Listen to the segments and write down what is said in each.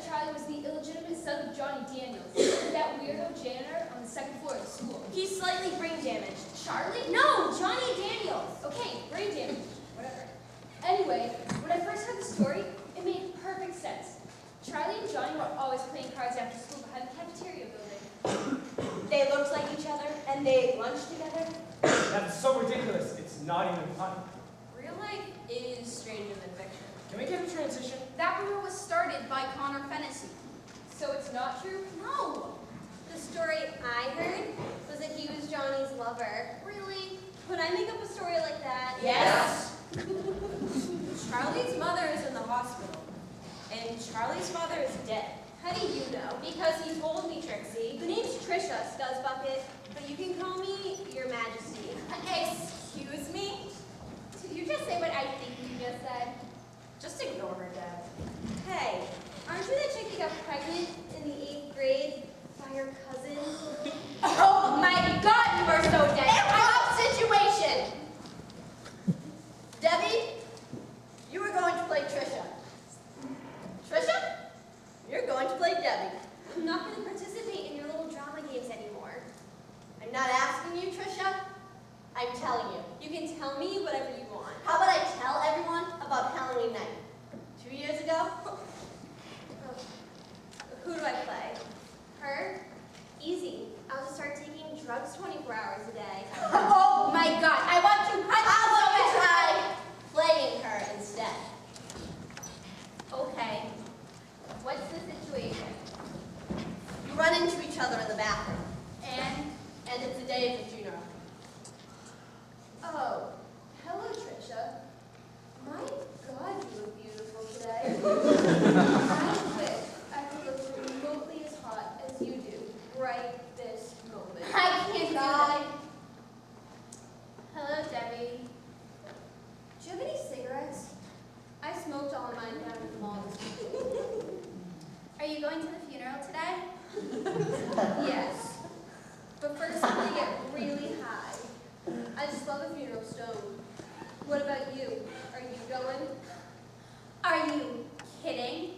that Charlie was the illegitimate son of Johnny Daniels, that weirdo janitor on the second floor of the school. He's slightly brain damaged. Charlie? No, Johnny Daniels. Okay, brain damage. Whatever. Anyway, when I first heard the story, it made perfect sense. Charlie and Johnny were always playing cards after school behind the cafeteria building. They looked like each other, and they ate lunch together. That's so ridiculous. It's not even funny. Real life is stranger than fiction. Can we get a transition? That rumor was started by Connor Fennessy. So it's not true? No. The story I heard was that he was Johnny's lover. Really? Would I make up a story like that? Yes. Charlie's mother is in the hospital, and Charlie's father is dead. How do you know? Because he told me, Trixie. The name's Trisha, Scuzzbucket, but you can call me Your Majesty. Excuse me? Did you just say what I think you just said? Just ignore her, Deb. Hey, aren't you the chick that got pregnant in the 8th grade by your cousin? Oh my God, you are so dead. Improv situation. Debbie, you are going to play Trisha. Trisha, you're going to play Debbie. I'm not going to participate in your little drama games anymore. I'm not asking you, Trisha. I'm telling you. You can tell me whatever you want. How about I tell everyone about Halloween night? 2 years ago? Who do I play? Her? Easy. I'll just start taking drugs 24 hours a day. Oh my God, I want to punch you. How about we try playing her instead? Okay. What's the situation? You run into each other in the bathroom. And? And it's the day of the funeral. Oh, hello, Trisha. My God, you look beautiful today. I wish I could look remotely as hot as you do right this moment. I can't do that. Hello, Debbie. Do you have any cigarettes? I smoked all of mine down at the mall this week. Are you going to the funeral today? Yes. But first I'm going to get really high. I just love a funeral stone. What about you? Are you going? Are you kidding?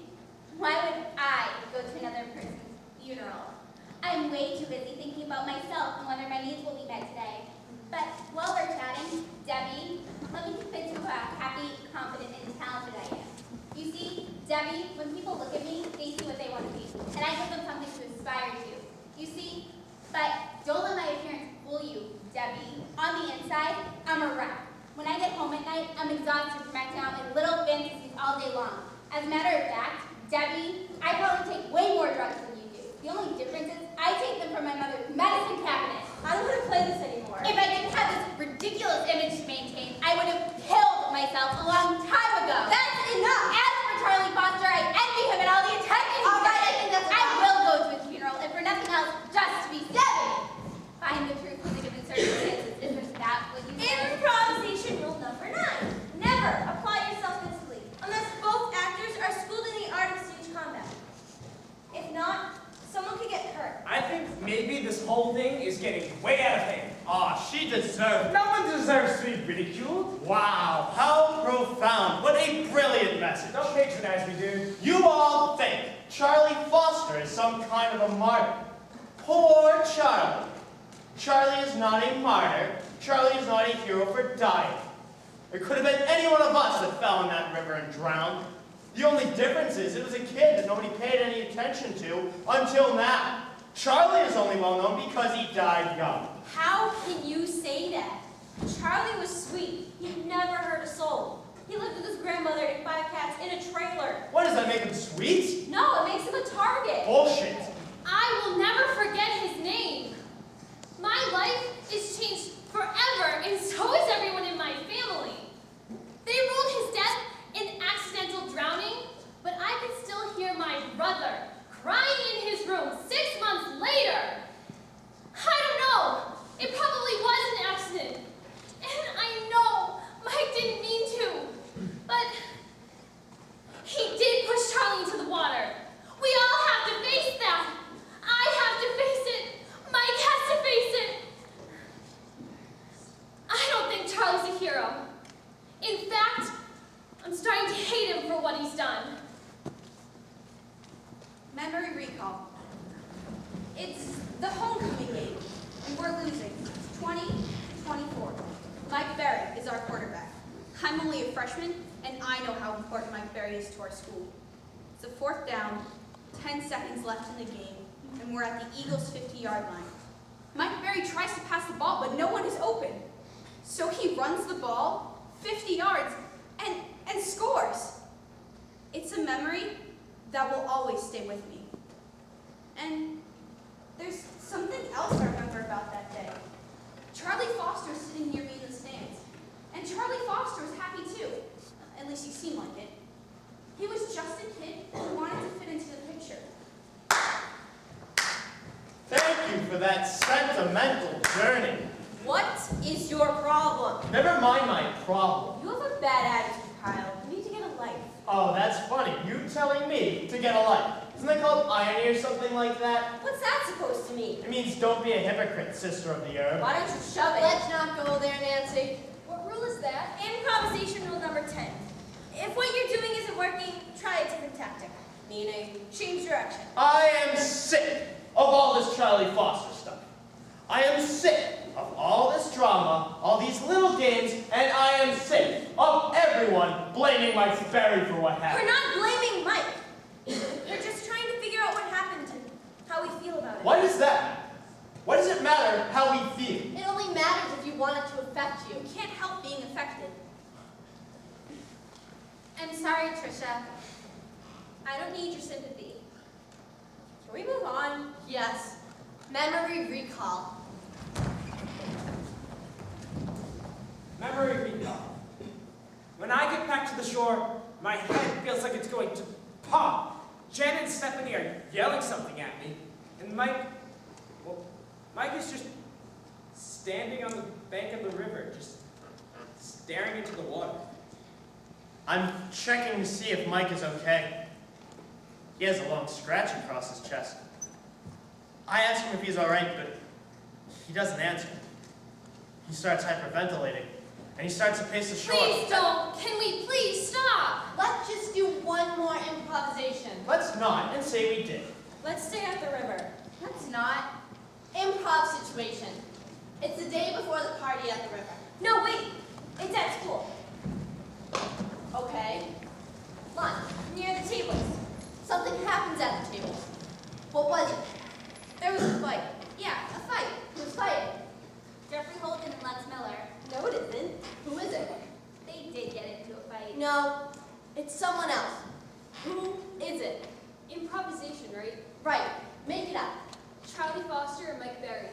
Why would I go to another person's funeral? I'm way too busy thinking about myself and whether my needs will be met today. But while we're chatting, Debbie, let me fit to how happy, confident, and talented I am. You see, Debbie, when people look at me, they see what they want to be, and I give them something to aspire to. You see? But don't let my appearance fool you, Debbie. On the inside, I'm a wreck. When I get home at night, I'm exhausted from acting out in little fantasies all day long. As a matter of fact, Debbie, I probably take way more drugs than you do. The only difference is I take them from my mother's medicine cabinet. I don't want to play this anymore. If I didn't have this ridiculous image to maintain, I would have killed myself a long time ago. That's enough! As for Charlie Foster, I envy him and all the attention he's All right, getting. I think that's I enough. will go to his funeral, if for nothing else, just to be Debbie. Find the truth in the given circumstances. Isn't that what you said? Improvisation rule number 9. Never apply yourself mentally, unless both actors are schooled in the art of stage combat. If not, someone could get hurt. I think maybe this whole thing is getting way out of hand. Aw, she deserved. No one deserves to be ridiculed. Wow, how profound. What a brilliant message. Don't patronize me, dude. You all think Charlie Foster is some kind of a martyr. Poor Charlie. Charlie is not a martyr. Charlie is not a hero for dying. It could have been any one of us that fell in that river and drowned. The only difference is it was a kid that nobody paid any attention to until now. Charlie is only well known because he died young. How can you say that? Charlie was sweet. He never hurt a soul. He lived with his grandmother and 5 cats in a trailer. What, does that make him sweet? No, it makes him a target. Bullshit. I will never forget his name. My life is changed forever, and so is everyone in my family. They ruled his death an accidental drowning, but I can still hear my brother crying in his room 6 months later. I don't know. It probably was an accident. And I know Mike didn't mean to. But he did push Charlie into the water. We all have to face that. I have to face it. Mike has to face it. I don't think Charlie's a hero. In fact, I'm starting to hate him for what he's done. recall. It's the homecoming game, and we're losing 20-24. Mike Berry is our quarterback. I'm only a freshman, and I know how important Mike Berry is to our school. It's a 4th down, 10 seconds left in the game, and we're at the Eagles' 50-yard line. Mike Berry tries to pass the ball, but no one is open. So he runs the ball 50 yards and scores. It's a memory that will always stay with me. And there's something else I remember about that day. Charlie Foster is sitting near me in the stands. And Charlie Foster was happy too. At least he seemed like it. He was just a kid who wanted to fit into the picture. Thank you for that sentimental journey. What is your problem? Never mind my problem. You have a bad attitude, Kyle. You need to get a life. Oh, that's funny. You telling me to get a life. Isn't that called irony or something like that? What's that supposed to mean? It means don't be a hypocrite, sister of the earth. Why don't you shove it? Let's not go there, Nancy. What rule is that? Improvisation rule number 10. If what you're doing isn't working, try a different tactic. Meaning? Change direction. I am sick of all this Charlie Foster stuff. I am sick of all this drama, all these little games, and I am sick of everyone blaming Mike Berry for what We're happened. not blaming Mike. We're just trying to figure out what happened and how we feel about it. Why does that matter? Why does it matter how we feel? It only matters if you want it to affect you. You can't help being affected. I'm sorry, Trisha. I don't need your sympathy. Can we move on? Yes. Memory recall. Memory recall. When I get back to the shore, my head feels like it's going to pop. Jen and Stephanie are yelling something at me, and Mike is just standing on the bank of the river, just staring into the water. I'm checking to see if Mike is okay. He has a long scratch across his chest. I ask him if he's all right, but he doesn't answer. He starts hyperventilating, and he starts to pace the shore. Please don't. Can we please stop? Let's just do one more improvisation. Let's not, and say we did. Let's stay at the river. Let's not. Improv situation. It's the day before the party at the river. No, wait. It's at school. Okay. Lunch. Near the tables. Something happens at the table. What was it? There was a fight. Yeah, a fight. Who's fighting? Jeffrey Holden and Lex Miller. No, it isn't. Who is it? They did get into a fight. No, it's someone else. Who is it? Improvisation, right? Right. Make it up. Charlie Foster and Mike Berry.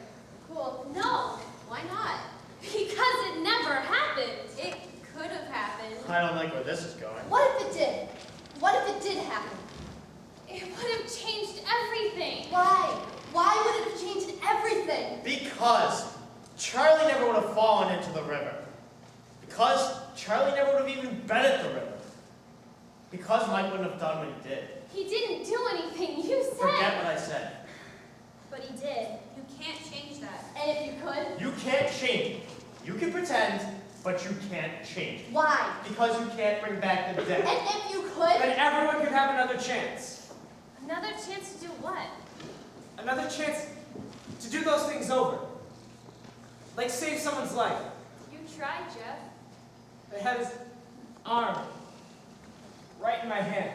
Cool. No, Why not? because it never happened. It could have happened. I don't like where this is going. What if it did? What if it did happen? It would have changed everything. Why? Why would it have changed everything? Because Charlie never would have fallen into the river. Because Charlie never would have even been at the river. Because Mike wouldn't have done what he did. He didn't do anything. You said. Forget what I said. But he did. You can't change that. And if you could, You can't change. You can pretend, but you can't change. why? Because you can't bring back the dead. And if you could, Then everyone could have another chance. Another chance to do what? Another chance to do those things over. Like save someone's life. You tried, Jeff. I had his arm right in my hand.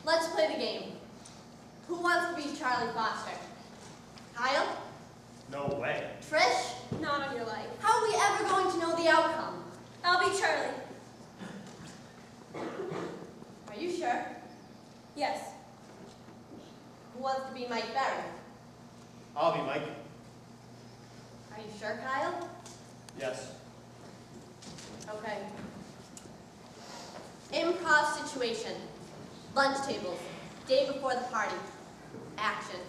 let's play the game. Who wants to be Charlie Foster? Kyle? No way. Trish? Not on your life. How are we ever going to know the outcome? I'll be Charlie. Are you sure? Yes. Who wants to be Mike Berry? I'll be Mike. Are you sure, Kyle? Yes. Okay. Improv situation. Lunch tables. Day before the party. Action.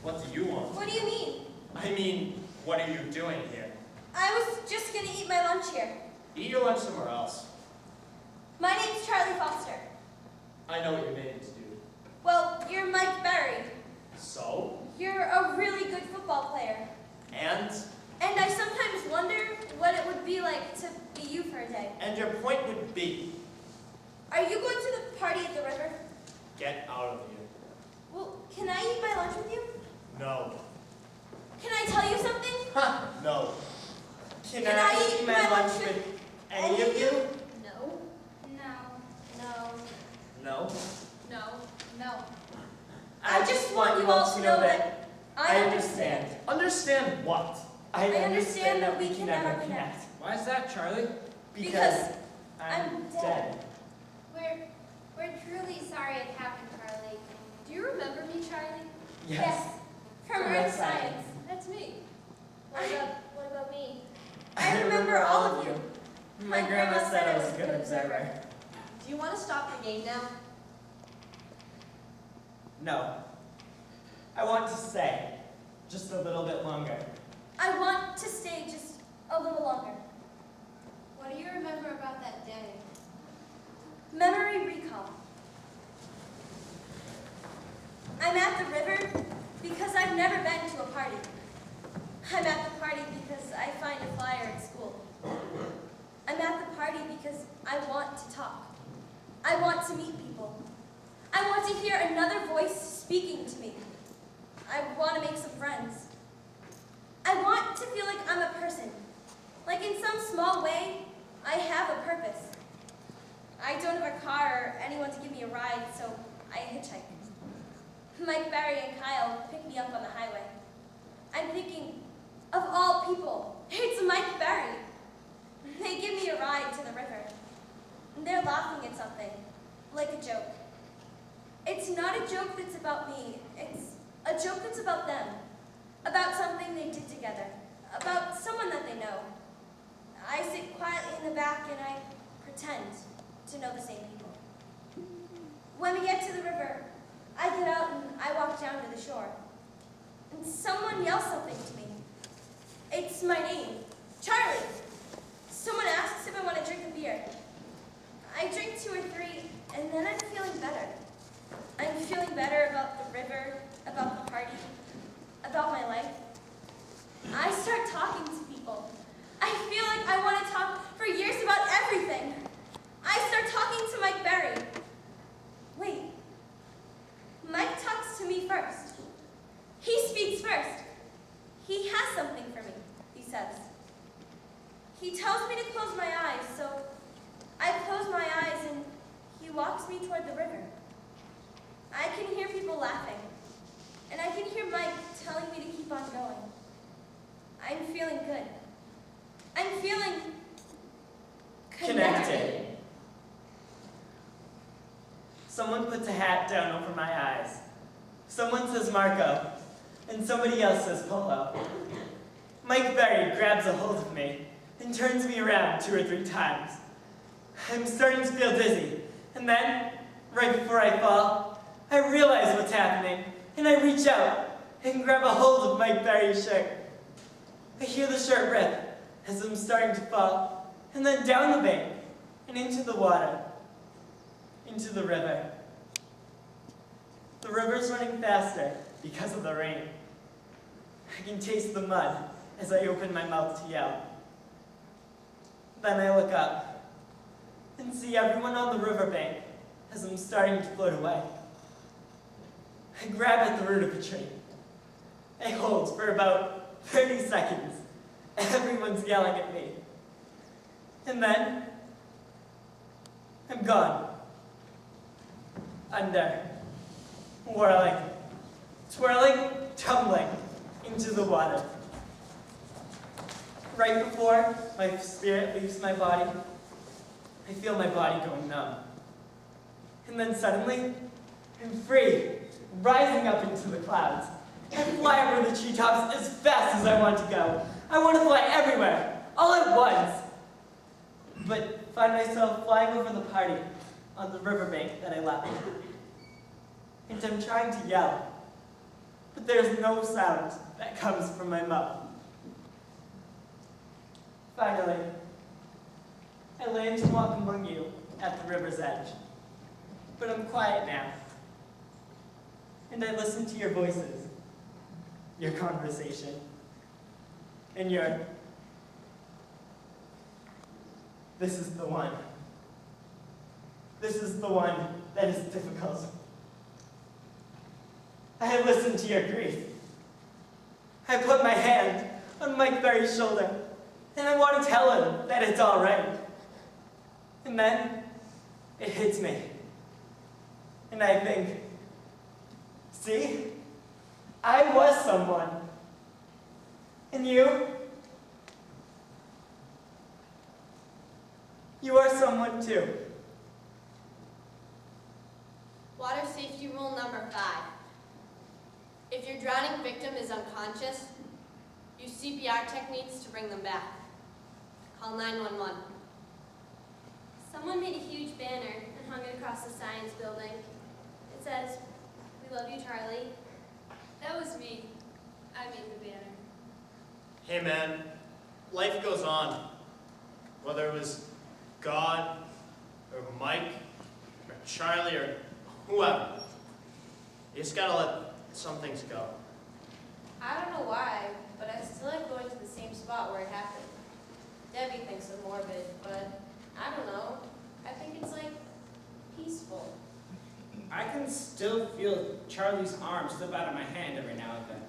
What do you want? What do you mean? I mean, what are you doing here? I was just gonna eat my lunch here. Eat your lunch somewhere else. My name's Charlie Foster. I know what your name is, dude. Well, you're Mike Berry. So? You're a really good football player. And? And I sometimes wonder what it would be like to be you for a day. And your point would be, Are you going to the party at the river? Get out of here. Well, can I eat my lunch with you? No. Can I tell you something? Huh, no. Can I eat my lunch with any of you? No. No. No. No. No. I just want you all to know that I understand. Understand what? I understand that we can never connect. Why is that, Charlie? Because I'm I'm dead. We're truly sorry it happened, Charlie. Do you remember me, Charlie? From Earth Science. That's me. What about me? I remember all of you. My grandma said I was a good observer. Do you want to stop the game now? No. I want to stay. Just a little bit longer. I want to stay just a little longer. What do you remember about that day? Memory recall. I'm at the river because I've never been to a party. I'm at the party because I find a flyer at school. I'm at the party because I want to talk. I want to meet people. I want to hear another voice speaking to me. I want to make some friends. I want to feel like I'm a person. Like in some small way, I have a purpose. I don't have a car or anyone to give me a ride, so I hitchhike. Mike, Barry, and Kyle pick me up on the highway. I'm thinking, of all people, it's Mike Barry. They give me a ride to the river. They're laughing at something, like a joke. It's not a joke that's about me. It's a joke that's about them. About something they did together. About someone that they know. I sit quietly in the back and I pretend to know the same people. When we get to the river, I get out and I walk down to the shore. And someone yells something to me. It's my name, Charlie. Someone asks if I want to drink a beer. I drink 2 or 3, and then I'm feeling better. I'm feeling better about the river, about the party, about my life. I start talking to people. I feel like I want to talk for years about everything. I start talking to Mike Berry. Wait. Mike talks to me first. He speaks first. He has something for me, he says. He tells me to close my eyes, so I close my eyes and he walks me toward the river. I can hear people laughing, and I can hear Mike telling me to keep on going. I'm feeling good. I'm feeling Connected. Someone puts a hat down over my eyes. Someone says Marco, and somebody else says Polo. Mike Berry grabs a hold of me and turns me around 2 or 3 times. I'm starting to feel dizzy, and then, right before I fall, I realize what's happening, and I reach out and grab a hold of Mike Berry's shirt. I hear the shirt rip as I'm starting to fall, and then down the bank and into the water, into the river. The river's running faster because of the rain. I can taste the mud as I open my mouth to yell. Then I look up and see everyone on the riverbank as I'm starting to float away. I grab at the root of a tree. I hold for about 30 seconds. Everyone's yelling at me. And then, I'm gone. Under, whirling, twirling, tumbling into the water. Right before my spirit leaves my body, I feel my body going numb. And then suddenly, I'm free, rising up into the clouds. I fly over the treetops as fast as I want to go. I want to fly everywhere, all at once. But find myself flying over the party on the riverbank that I left. And I'm trying to yell, but there's no sound that comes from my mouth. Finally, I land to walk among you at the river's edge. But I'm quiet now. And I listen to your voices, your conversation, and your, this is the one. This is the one that is difficult. I have listened to your grief. I put my hand on Mike Berry's shoulder, and I want to tell him that it's all right. And then it hits me. And I think, see, I was someone. And you are someone too. Water safety rule number 5. If your drowning victim is unconscious, use CPR techniques to bring them back. Call 911. Someone made a huge banner and hung it across the science building. It says, "We love you, Charlie." That was me. I made the banner. Hey man, life goes on. Whether it was God, or Mike, or Charlie, or whoever. You just gotta let some things go. I don't know why, but I still like going to the same spot where it happened. Debbie thinks I'm morbid, but I don't know. I think it's like peaceful. I can still feel Charlie's arm slip out of my hand every now and then.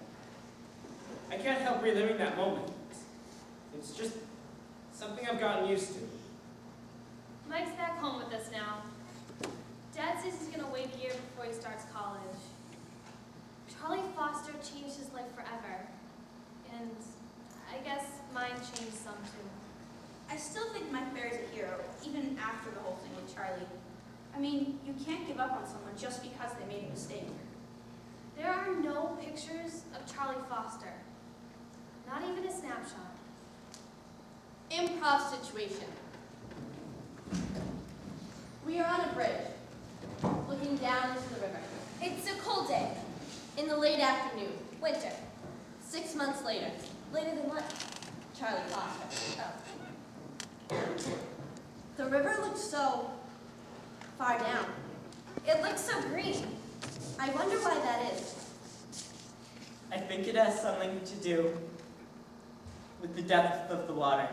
I can't help reliving that moment. It's just something I've gotten used to. Mike's back home with us now. Dad says he's gonna wait a year before he starts college. Charlie Foster changed his life forever. And I guess mine changed some too. I still think Mike Berry's a hero, even after the whole thing with Charlie. I mean, you can't give up on someone just because they made a mistake. There are no pictures of Charlie Foster. Not even a snapshot. Improv situation. We are on a bridge, looking down into the river. It's a cold day, in the late afternoon, winter. 6 months later. Later than what? Charlie Foster. Oh. The river looks so far down. It looks so green. I wonder why that is. I think it has something to do with the depth of the water.